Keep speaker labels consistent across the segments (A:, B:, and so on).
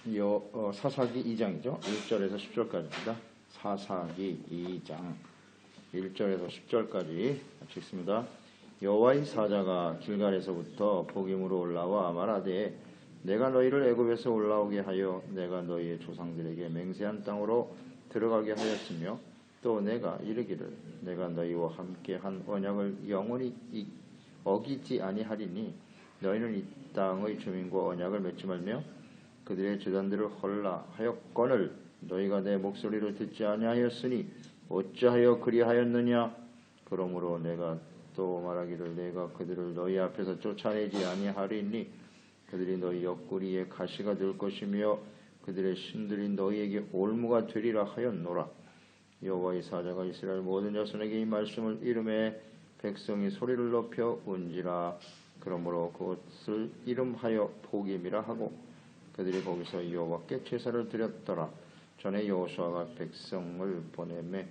A: 사사기 2장이죠. 1절에서 10절까지입니다. 사사기 2장 1절에서 10절까지 같이 읽습니다. 여호와의 사자가 길갈에서부터 복임으로 올라와 말하되 내가 너희를 애굽에서 올라오게 하여 내가 너희의 조상들에게 맹세한 땅으로 들어가게 하였으며 또 내가 이르기를 내가 너희와 함께 한 언약을 영원히 어기지 아니하리니 너희는 이 땅의 주민과 언약을 맺지 말며 그들의 제단들을 헐라 하였거늘 너희가 내 목소리를 듣지 아니하였으니 어찌하여 그리하였느냐. 그러므로 내가 또 말하기를 내가 그들을 너희 앞에서 쫓아내지 아니하리니 그들이 너희 옆구리에 가시가 될 것이며 그들의 신들이 너희에게 올무가 되리라 하였노라. 여호와의 사자가 이스라엘 모든 자손에게 이 말씀을 이름에 백성이 소리를 높여 운지라. 그러므로 그것을 이름하여 복임이라 하고 그들이 거기서 여호와께 제사를 드렸더라. 전에 여호수아가 백성을 보내매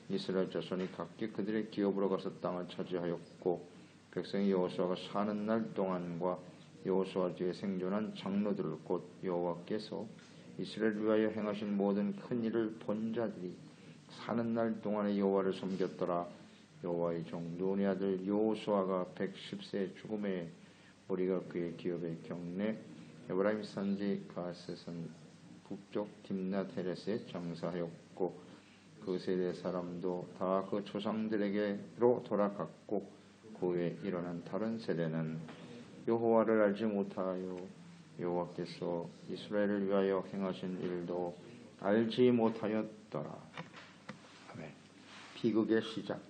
A: 이스라엘 자손이 각기 그들의 기업으로 가서 땅을 차지하였고 백성이 여호수아가 사는 날 동안과 여호수아 뒤에 생존한 장로들 곧 여호와께서 이스라엘을 위하여 행하신 모든 큰 일을 본 자들이 사는 날 동안에 여호와를 섬겼더라. 여호와의 종 눈의 아들 여호수아가 110세 죽음에 우리가 그의 기업의 경내 에브라임 산지 가스선 북쪽 딥낫 헤레스에 장사하였고 그 세대 사람도 다 그 조상들에게로 돌아갔고 그 후에 일어난 다른 세대는 여호와를 알지 못하여 여호와께서 이스라엘을 위하여 행하신 일도 알지 못하였더라. 아멘. 비극의 시작.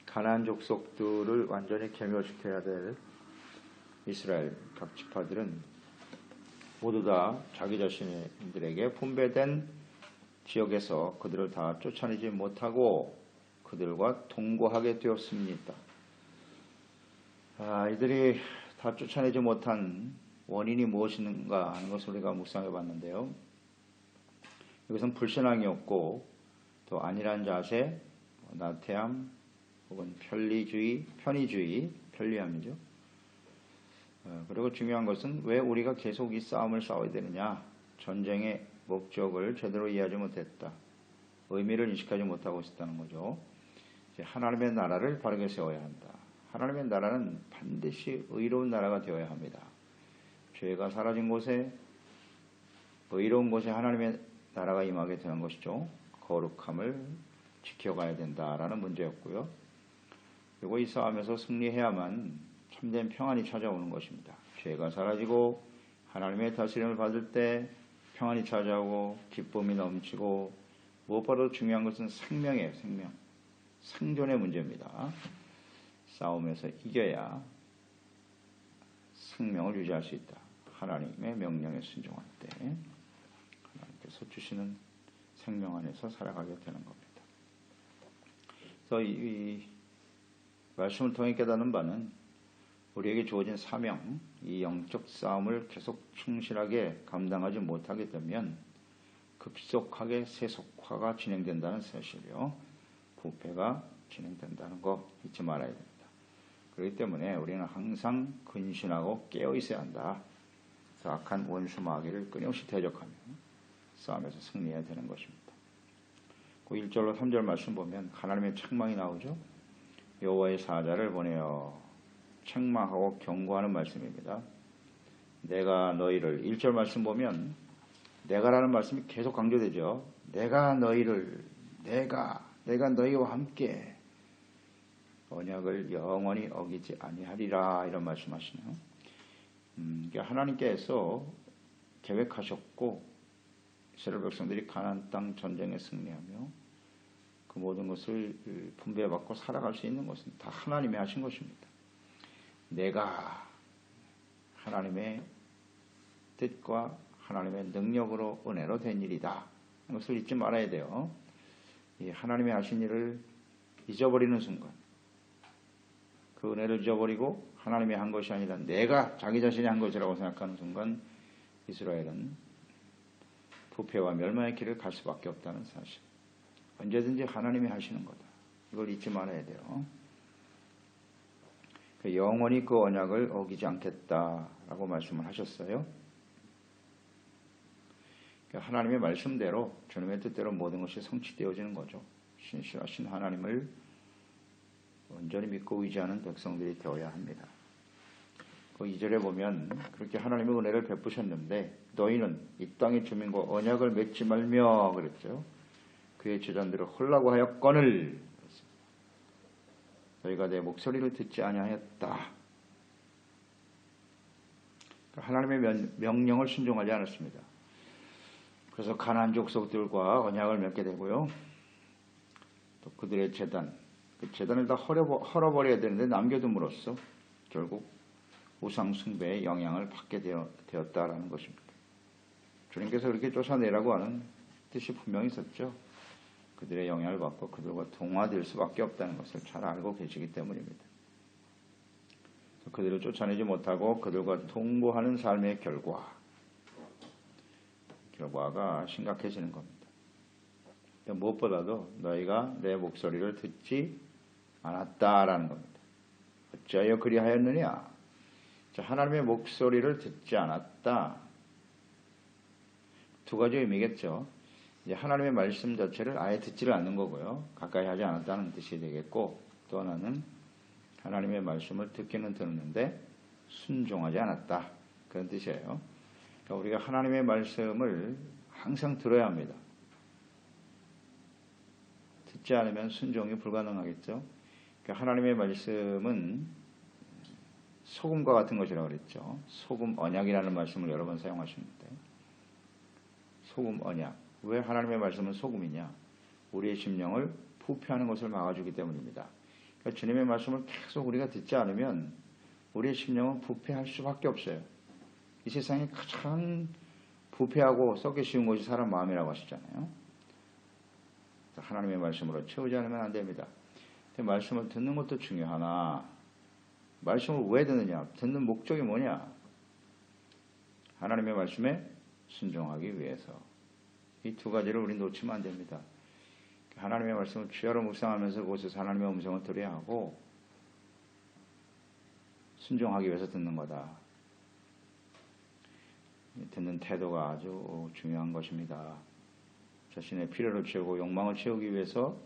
A: 가나안 족속들을 완전히 괴멸시켜야 될 이스라엘 각 지파들은 모두 다 자기 자신들에게 분배된 지역에서 그들을 다 쫓아내지 못하고 그들과 동거하게 되었습니다. 이들이 다 쫓아내지 못한 원인이 무엇인가 하는 것을 우리가 묵상해 봤는데요. 이것은 불신앙이었고 또 안일한 자세, 나태함 혹은 편의주의, 편리함이죠. 그리고 중요한 것은 왜 우리가 계속 이 싸움을 싸워야 되느냐. 전쟁의 목적을 제대로 이해하지 못했다. 의미를 인식하지 못하고 있었다는 거죠. 이제 하나님의 나라를 바르게 세워야 한다. 하나님의 나라는 반드시 의로운 나라가 되어야 합니다. 죄가 사라진 곳에 의로운 곳에 하나님의 나라가 임하게 되는 것이죠. 거룩함을 지켜가야 된다라는 문제였고요. 그리고 이 싸움에서 승리해야만 참된 평안이 찾아오는 것입니다. 죄가 사라지고 하나님의 다스림을 받을 때 평안이 찾아오고 기쁨이 넘치고 무엇보다도 중요한 것은 생명이에요. 생존의 문제입니다. 싸움에서 이겨야 생명을 유지할 수 있다. 하나님의 명령에 순종할 때 하나님께서 주시는 생명 안에서 살아가게 되는 겁니다. 그래서 이 말씀을 통해 깨닫는 바는 우리에게 주어진 사명, 이 영적 싸움을 계속 충실하게 감당하지 못하게 되면 급속하게 세속화가 진행된다는 사실이요. 부패가 진행된다는 거 잊지 말아야 됩니다. 그렇기 때문에 우리는 항상 근신하고 깨어 있어야 한다. 악한 원수 마귀를 끊임없이 대적하며 싸움에서 승리해야 되는 것입니다. 그 1절로 3절 말씀 보면 하나님의 책망이 나오죠. 여호와의 사자를 보내어 책망하고 경고하는 말씀입니다. 내가 너희를 1절 말씀 보면 내가라는 말씀이 계속 강조되죠. 내가 너희를 내가 너희와 함께 언약을 영원히 어기지 아니하리라 이런 말씀하시네요. 하나님께서 계획하셨고 이스라엘 백성들이 가나안 땅 전쟁에 승리하며 그 모든 것을 분배받고 살아갈 수 있는 것은 다 하나님이 하신 것입니다. 내가 하나님의 뜻과 하나님의 능력으로 은혜로 된 일이다. 이것을 잊지 말아야 돼요. 이 하나님이 하신 일을 잊어버리는 순간 그 은혜를 잊어버리고 하나님이 한 것이 아니라 내가 자기 자신이 한 것이라고 생각하는 순간 이스라엘은 부패와 멸망의 길을 갈 수밖에 없다는 사실. 언제든지 하나님이 하시는 거다. 이걸 잊지 말아야 돼요. 영원히 그 언약을 어기지 않겠다라고 말씀을 하셨어요. 그러니까 하나님의 말씀대로 주님의 뜻대로 모든 것이 성취되어지는 거죠. 신실하신 하나님을 온전히 믿고 의지하는 백성들이 되어야 합니다. 그 2절에 보면 그렇게 하나님의 은혜를 베푸셨는데 너희는 이 땅의 주민과 언약을 맺지 말며 그랬죠. 그의 제자들을 홀라고 하였거늘 너희가 내 목소리를 듣지 아니하였다. 하나님의 명령을 순종하지 않았습니다. 그래서 가나안 족속들과 언약을 맺게 되고요. 또 그들의 제단, 그 제단을 다 헐어버려야 되는데 남겨둠으로써 결국 우상 숭배의 영향을 받게 되었다라는 것입니다. 주님께서 그렇게 쫓아내라고 하는 뜻이 분명히 있었죠. 그들의 영향을 받고 그들과 동화될 수밖에 없다는 것을 잘 알고 계시기 때문입니다. 그들을 쫓아내지 못하고 그들과 동거하는 삶의 결과가 심각해지는 겁니다. 무엇보다도 너희가 내 목소리를 듣지 않았다라는 겁니다. 어찌하여 그리하였느냐? 하나님의 목소리를 듣지 않았다. 두 가지 의미겠죠. 이제 하나님의 말씀 자체를 아예 듣지를 않는 거고요. 가까이 하지 않았다는 뜻이 되겠고, 또 하나는 하나님의 말씀을 듣기는 듣는데 순종하지 않았다. 그런 뜻이에요. 그러니까 우리가 하나님의 말씀을 항상 들어야 합니다. 듣지 않으면 순종이 불가능하겠죠. 그러니까 하나님의 말씀은 소금과 같은 것이라고 그랬죠. 소금 언약이라는 말씀을 여러 번 사용하시는데 소금 언약. 왜 하나님의 말씀은 소금이냐? 우리의 심령을 부패하는 것을 막아주기 때문입니다. 그러니까 주님의 말씀을 계속 우리가 듣지 않으면 우리의 심령은 부패할 수밖에 없어요. 이 세상에 가장 부패하고 썩기 쉬운 것이 사람 마음이라고 하시잖아요. 하나님의 말씀으로 채우지 않으면 안 됩니다. 근데 말씀을 듣는 것도 중요하나 말씀을 왜 듣느냐? 듣는 목적이 뭐냐? 하나님의 말씀에 순종하기 위해서. 이 두 가지를 우리 놓치면 안 됩니다. 하나님의 말씀을 주야로 묵상하면서 그곳에서 하나님의 음성을 들어야 하고 순종하기 위해서 듣는 거다. 듣는 태도가 아주 중요한 것입니다. 자신의 필요를 채우고 욕망을 채우기 위해서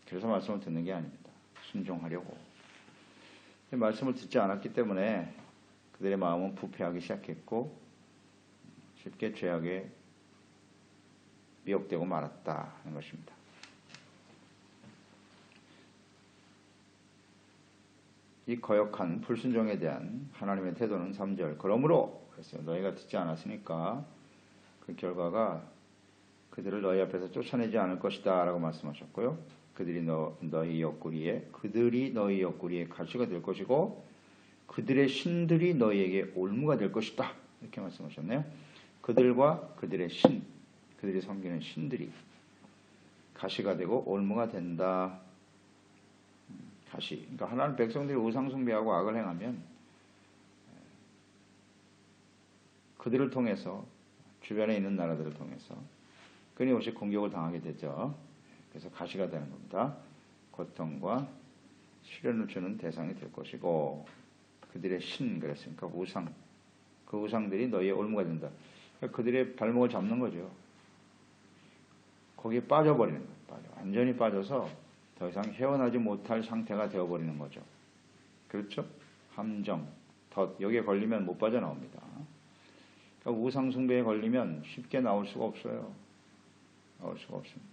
A: 그래서 말씀을 듣는 게 아닙니다. 순종하려고. 말씀을 듣지 않았기 때문에 그들의 마음은 부패하기 시작했고 쉽게 죄악에 미혹되고 말았다 하는 것입니다. 이 거역한 불순종에 대한 하나님의 태도는 3절 그러므로 그랬어요. 너희가 듣지 않았으니까 그 결과가 그들을 너희 앞에서 쫓아내지 않을 것이다 라고 말씀하셨고요. 그들이 너희 옆구리에 가시가 될 것이고 그들의 신들이 너희에게 올무가 될 것이다 이렇게 말씀하셨네요. 그들과 그들의 신, 그들이 섬기는 신들이 가시가 되고 올무가 된다. 가시. 그러니까 하나님 백성들이 우상 숭배하고 악을 행하면 그들을 통해서 주변에 있는 나라들을 통해서 끊임없이 공격을 당하게 되죠. 그래서 가시가 되는 겁니다. 고통과 시련을 주는 대상이 될 것이고 그들의 신 그랬으니까 우상 그 우상들이 너희의 올무가 된다. 그러니까 그들의 발목을 잡는 거죠. 거기에 빠져버리는 거예요. 완전히 빠져서 더 이상 헤어나지 못할 상태가 되어버리는 거죠. 그렇죠? 함정, 덫 여기에 걸리면 못 빠져나옵니다. 그러니까 우상 숭배에 걸리면 쉽게 나올 수가 없어요. 나올 수가 없습니다.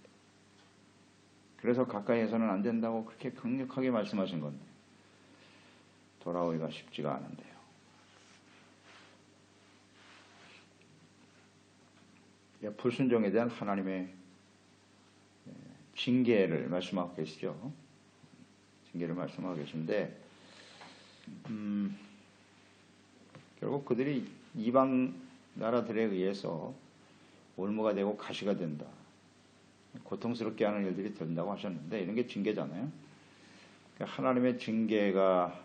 A: 그래서 가까이에서는 안 된다고 그렇게 강력하게 말씀하신 건데 돌아오기가 쉽지가 않은데요. 불순종에 대한 하나님의 징계를 말씀하고 계시죠. 징계를 말씀하고 계신데 결국 그들이 이방 나라들에 의해서 올무가 되고 가시가 된다. 고통스럽게 하는 일들이 된다고 하셨는데 이런 게 징계잖아요. 그러니까 하나님의 징계가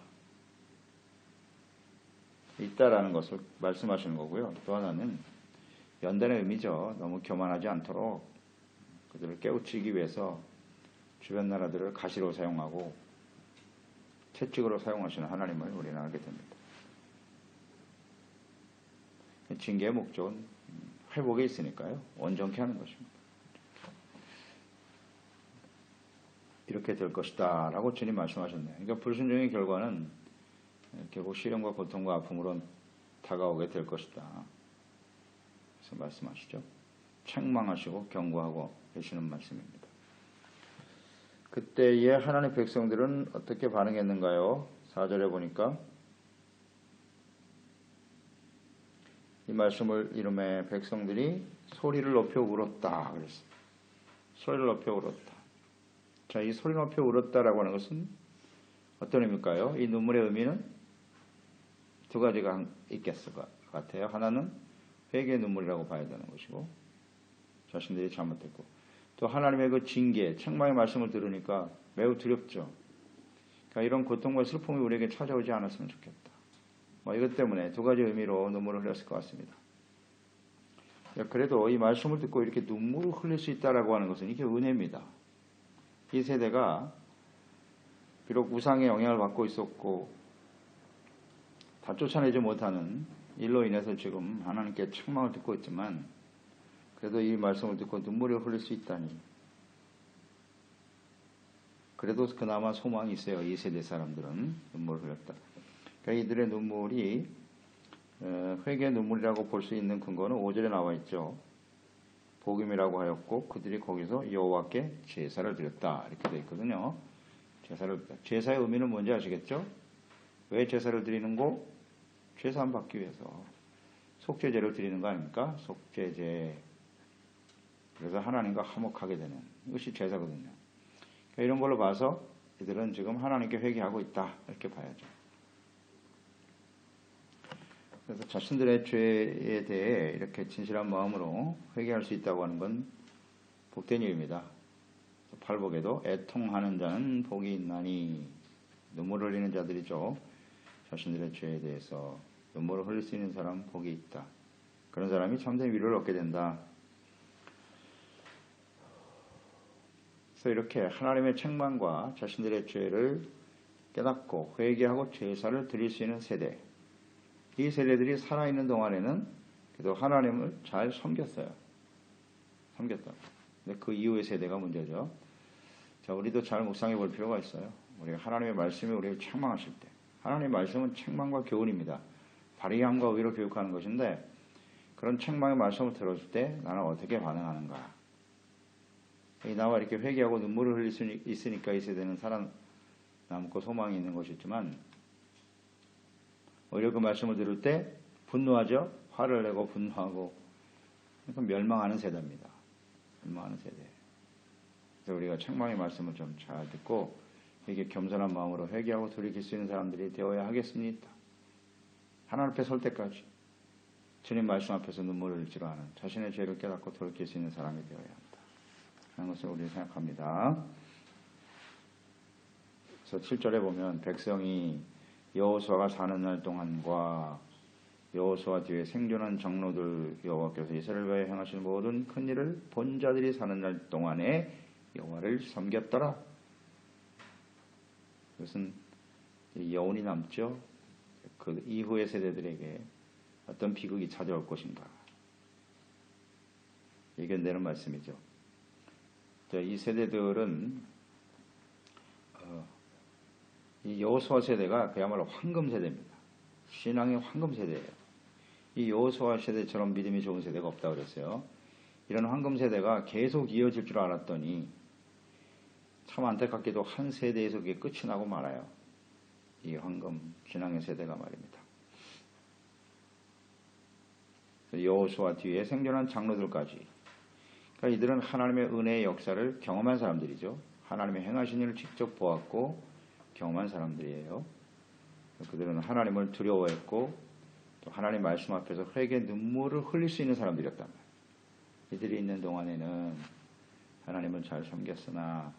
A: 있다라는 것을 말씀하시는 거고요. 또 하나는 연단의 의미죠. 너무 교만하지 않도록 그들을 깨우치기 위해서 주변 나라들을 가시로 사용하고 채찍으로 사용하시는 하나님을 우리는 알게 됩니다. 징계의 목적은 회복에 있으니까요. 온전케 하는 것입니다. 이렇게 될 것이다 라고 주님 말씀하셨네요. 그러니까 불순종의 결과는 결국 시련과 고통과 아픔으로 다가오게 될 것이다. 그래서 말씀하시죠. 책망하시고 경고하고 계시는 말씀입니다. 그때에 하나님의 백성들은 어떻게 반응했는가요? 4절에 보니까 이 말씀을 이름에 백성들이 소리를 높여 울었다 그랬어요. 소리를 높여 울었다. 자, 이 소리 높여 울었다라고 하는 것은 어떤 의미일까요? 이 눈물의 의미는 두 가지가 있겠을 것 같아요. 하나는 회개의 눈물이라고 봐야 되는 것이고, 자신들이 잘못했고, 또 하나님의 그 징계, 책망의 말씀을 들으니까 매우 두렵죠. 그러니까 이런 고통과 슬픔이 우리에게 찾아오지 않았으면 좋겠다. 이것 때문에 두 가지 의미로 눈물을 흘렸을 것 같습니다. 그래도 이 말씀을 듣고 이렇게 눈물을 흘릴 수 있다라고 하는 것은 이게 은혜입니다. 이 세대가 비록 우상의 영향을 받고 있었고 다 쫓아내지 못하는 일로 인해서 지금 하나님께 책망을 듣고 있지만 그래도 이 말씀을 듣고 눈물을 흘릴 수 있다니, 그래도 그나마 소망이 있어요. 이 세대 사람들은 눈물을 흘렸다. 그러니까 이들의 눈물이 회개의 눈물이라고 볼 수 있는 근거는 5절에 나와 있죠. 복음이라고 하였고 그들이 거기서 여호와께 제사를 드렸다 이렇게 되어 있거든요. 제사의 의미는 뭔지 아시겠죠? 왜 제사를 드리는 거? 죄사함 받기 위해서 속죄제를 드리는 거 아닙니까? 속죄제. 그래서 하나님과 화목하게 되는 이것이 제사거든요. 그러니까 이런 걸로 봐서 이들은 지금 하나님께 회개하고 있다 이렇게 봐야죠. 그래서 자신들의 죄에 대해 이렇게 진실한 마음으로 회개할 수 있다고 하는 건 복된 일입니다. 팔복에도 애통하는 자는 복이 있나니, 눈물을 흘리는 자들이죠. 자신들의 죄에 대해서 눈물을 흘릴 수 있는 사람 복이 있다. 그런 사람이 참된 위로를 얻게 된다. 그래서 이렇게 하나님의 책망과 자신들의 죄를 깨닫고 회개하고 제사를 드릴 수 있는 세대, 이 세대들이 살아있는 동안에는 그래도 하나님을 잘 섬겼어요. 섬겼다. 근데 그 이후의 세대가 문제죠. 자, 우리도 잘 묵상해 볼 필요가 있어요. 우리가 하나님의 말씀이 우리를 책망하실 때, 하나님의 말씀은 책망과 교훈입니다. 발의함과 의로 교육하는 것인데, 그런 책망의 말씀을 들었을 때 나는 어떻게 반응하는가? 나와 이렇게 회개하고 눈물을 흘릴 수 있으니까 이 세대는 살아남고 소망이 있는 것이지만, 오히려 그 말씀을 들을 때 분노하죠. 화를 내고 분노하고, 그러니까 멸망하는 세대입니다. 멸망하는 세대. 그래서 우리가 책망의 말씀을 좀 잘 듣고 이게 겸손한 마음으로 회개하고 돌이킬 수 있는 사람들이 되어야 하겠습니다. 하나님 앞에 설 때까지 주님 말씀 앞에서 눈물을 흘리지로 않은 자신의 죄를 깨닫고 돌이킬 수 있는 사람이 되어야 한다. 그런 것을 우리가 생각합니다. 그래서 7절에 보면 백성이 여호수아가 사는 날 동안과 여호수아 뒤에 생존한 장로들, 여호와께서 이스라엘 위하여 행하신 모든 큰 일을 본 자들이 사는 날 동안에 여호와를 섬겼더라. 그것은 여운이 남죠. 그 이후의 세대들에게 어떤 비극이 찾아올 것인가 예견되는 말씀이죠. 이 세대들은 이 여호수아 세대가 그야말로 황금 세대입니다. 신앙의 황금 세대예요. 이 여호수아 세대처럼 믿음이 좋은 세대가 없다고 그랬어요. 이런 황금 세대가 계속 이어질 줄 알았더니 참 안타깝게도 한 세대에서 그게 끝이 나고 말아요. 이 황금 신앙의 세대가 말입니다. 여호수아 뒤에 생존한 장로들까지, 그러니까 이들은 하나님의 은혜의 역사를 경험한 사람들이죠. 하나님의 행하신 일을 직접 보았고 경험한 사람들이에요. 그들은 하나님을 두려워했고 또 하나님 말씀 앞에서 회개 눈물을 흘릴 수 있는 사람들이었단 말이에요. 이들이 있는 동안에는 하나님을 잘 섬겼으나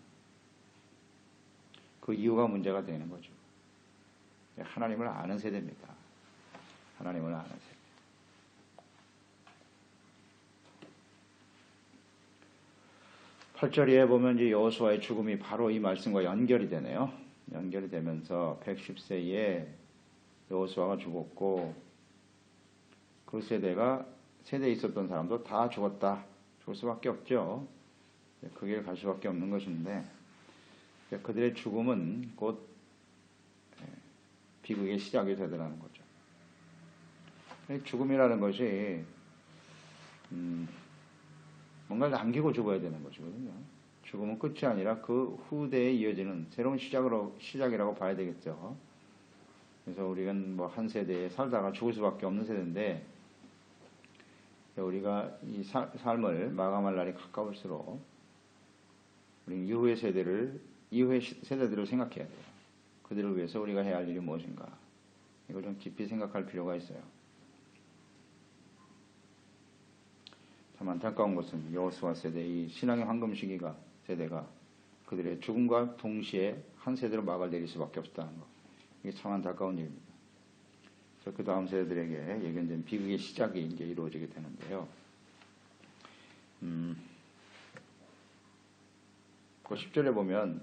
A: 그 이유가 문제가 되는 거죠. 하나님을 아는 세대입니다. 하나님을 아는 세대. (8절에) 보면 이제 여호수아의 죽음이 바로 이 말씀과 연결이 되네요. 연결이 되면서 110세에 여호수아가 죽었고 그 세대가 세대에 있었던 사람도 다 죽었다. 죽을 수밖에 없죠. 그 길 갈 수밖에 없는 것인데 그들의 죽음은 곧 비극의 시작이 되더라는 거죠. 죽음이라는 것이 뭔가를 남기고 죽어야 되는 것이거든요. 죽음은 끝이 아니라 그 후대에 이어지는 새로운 시작이라고 봐야 되겠죠. 그래서 우리는 뭐 한 세대에 살다가 죽을 수밖에 없는 세대인데 우리가 이 삶을 마감할 날이 가까울수록 우리는 이후의 세대들을 생각해야 돼요. 그들을 위해서 우리가 해야 할 일이 무엇인가. 이걸 좀 깊이 생각할 필요가 있어요. 참 안타까운 것은 여호수아 세대, 이 신앙의 황금 시기가 세대가 그들의 죽음과 동시에 한 세대로 막을 내릴 수밖에 없다는 것. 이게 참 안타까운 일입니다. 그래서 그 다음 세대들에게 예견된 비극의 시작이 이제 이루어지게 되는데요. 그 10절에 보면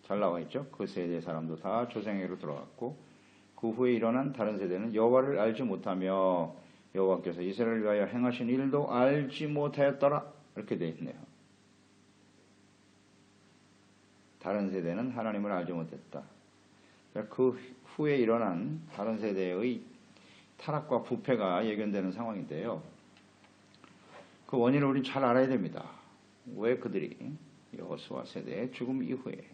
A: 잘 나와 있죠. 그 세대 사람도 다 조상에게로 들어갔고 그 후에 일어난 다른 세대는 여호와를 알지 못하며 여호와께서 이스라엘을 위하여 행하신 일도 알지 못하였더라. 이렇게 되어 있네요. 다른 세대는 하나님을 알지 못했다. 그 후에 일어난 다른 세대의 타락과 부패가 예견되는 상황인데요. 그 원인을 우리는 잘 알아야 됩니다. 왜 그들이 여호수아 세대의 죽음 이후에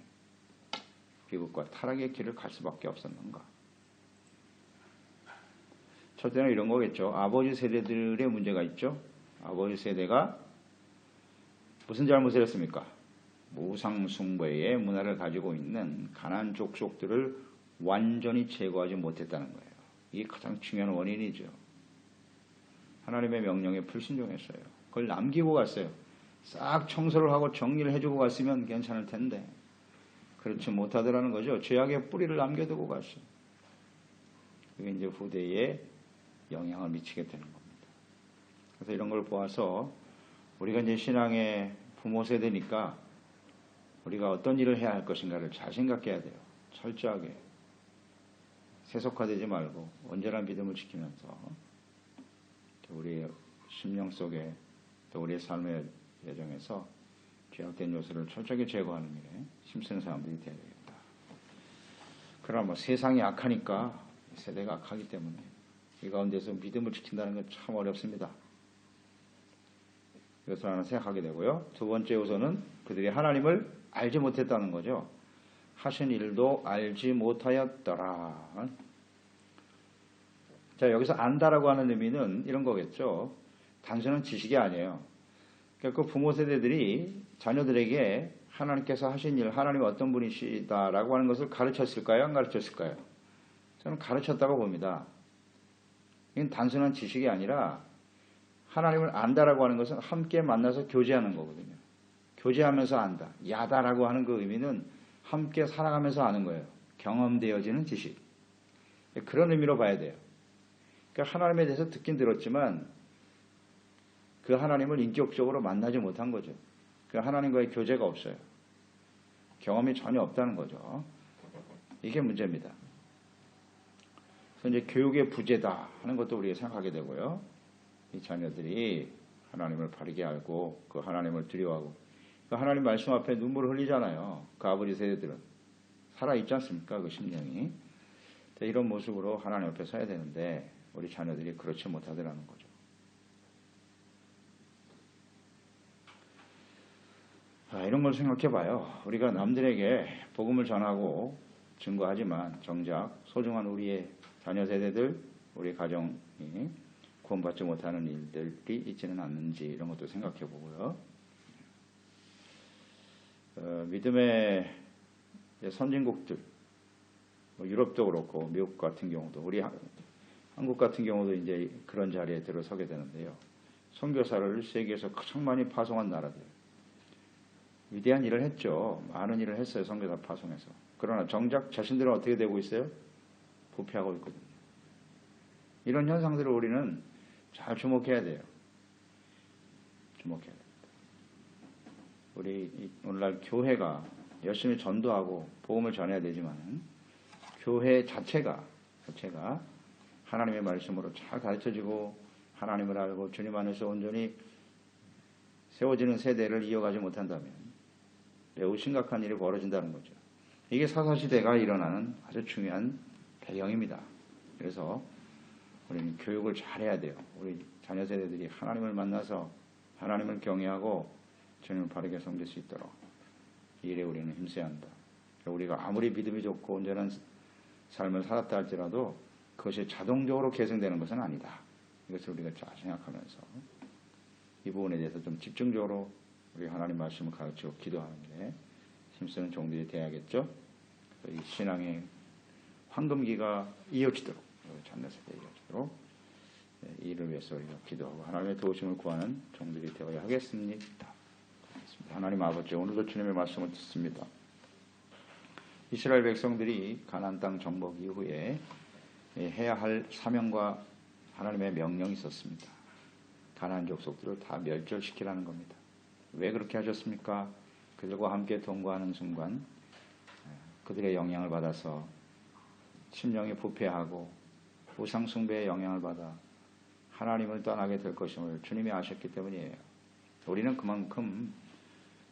A: 비극과 타락의 길을 갈 수밖에 없었는가? 첫째는 이런 거겠죠. 아버지 세대들의 문제가 있죠. 아버지 세대가 무슨 잘못을 했습니까? 우상숭배의 문화를 가지고 있는 가나안 족속들을 완전히 제거하지 못했다는 거예요. 이게 가장 중요한 원인이죠. 하나님의 명령에 불순종했어요. 그걸 남기고 갔어요. 싹 청소를 하고 정리를 해주고 갔으면 괜찮을 텐데 그렇지 못하더라는 거죠. 죄악의 뿌리를 남겨두고 갔어요. 그게 이제 후대에 영향을 미치게 되는 겁니다. 그래서 이런 걸 보아서 우리가 이제 신앙의 부모 세대니까 우리가 어떤 일을 해야 할 것인가를 잘 생각해야 돼요. 철저하게 세속화되지 말고 온전한 믿음을 지키면서 우리의 심령 속에 또 우리의 삶의 여정에서 죄악된 요소를 철저하게 제거하는 일에 힘쓰는 사람들이 되어야 되겠다. 그러나 뭐 세상이 악하니까 세대가 악하기 때문에 이 가운데서 믿음을 지킨다는 건 참 어렵습니다. 이것을 하나 생각하게 되고요. 두 번째 요소는 그들이 하나님을 알지 못했다는 거죠. 하신 일도 알지 못하였더라. 자, 여기서 안다라고 하는 의미는 이런 거겠죠. 단순한 지식이 아니에요. 그러니까 그 부모 세대들이 자녀들에게 하나님께서 하신 일, 하나님이 어떤 분이시다라고 하는 것을 가르쳤을까요? 안 가르쳤을까요? 저는 가르쳤다고 봅니다. 이건 단순한 지식이 아니라 하나님을 안다라고 하는 것은 함께 만나서 교제하는 거거든요. 교제하면서 안다. 야다라고 하는 그 의미는 함께 살아가면서 아는 거예요. 경험되어지는 지식. 그런 의미로 봐야 돼요. 그러니까 하나님에 대해서 듣긴 들었지만 그 하나님을 인격적으로 만나지 못한 거죠. 그 하나님과의 교제가 없어요. 경험이 전혀 없다는 거죠. 이게 문제입니다. 그래서 이제 교육의 부재다 하는 것도 우리가 생각하게 되고요. 이 자녀들이 하나님을 바르게 알고 그 하나님을 두려워하고 그 하나님 말씀 앞에 눈물을 흘리잖아요. 그 아버지 세대들은 살아있지 않습니까? 그 심령이. 이런 모습으로 하나님 앞에 서야 되는데 우리 자녀들이 그렇지 못하더라는 거죠. 이런 걸 생각해 봐요. 우리가 남들에게 복음을 전하고 증거하지만 정작 소중한 우리의 자녀 세대들, 우리 가정이 구원받지 못하는 일들이 있지는 않는지 이런 것도 생각해 보고요. 믿음의 선진국들, 유럽도 그렇고 미국 같은 경우도 우리 한국 같은 경우도 이제 그런 자리에 들어서게 되는데요. 선교사를 세계에서 가장 많이 파송한 나라들. 위대한 일을 했죠. 많은 일을 했어요. 선교사 파송에서. 그러나 정작 자신들은 어떻게 되고 있어요? 부패하고 있거든요. 이런 현상들을 우리는 잘 주목해야 돼요. 주목해야 됩니다. 우리 오늘날 교회가 열심히 전도하고 복음을 전해야 되지만 교회 자체가 하나님의 말씀으로 잘 가르쳐지고 하나님을 알고 주님 안에서 온전히 세워지는 세대를 이어가지 못한다면 매우 심각한 일이 벌어진다는 거죠. 이게 사사시대가 일어나는 아주 중요한 배경입니다. 그래서 우리는 교육을 잘해야 돼요. 우리 자녀 세대들이 하나님을 만나서 하나님을 경외하고 주님을 바르게 섬길 수 있도록 이 일에 우리는 힘써야 한다. 우리가 아무리 믿음이 좋고 온전한 삶을 살았다 할지라도 그것이 자동적으로 계승되는 것은 아니다. 이것을 우리가 잘 생각하면서 이 부분에 대해서 좀 집중적으로 우리 하나님 말씀을 가르치고 기도하는 게 힘쓰는 종들이 돼야겠죠. 이 신앙의 황금기가 이어지도록 자녀 세대에 이어지도록 이 일을 위해서 우리가 기도하고 하나님의 도우심을 구하는 종들이 되어야 하겠습니다. 하나님 아버지, 오늘도 주님의 말씀을 듣습니다. 이스라엘 백성들이 가나안 땅 정복 이후에 해야 할 사명과 하나님의 명령이 있었습니다. 가나안 족속들을 다 멸절시키라는 겁니다. 왜 그렇게 하셨습니까? 그들과 함께 동거하는 순간 그들의 영향을 받아서 심령이 부패하고 우상 숭배의 영향을 받아 하나님을 떠나게 될 것임을 주님이 아셨기 때문이에요. 우리는 그만큼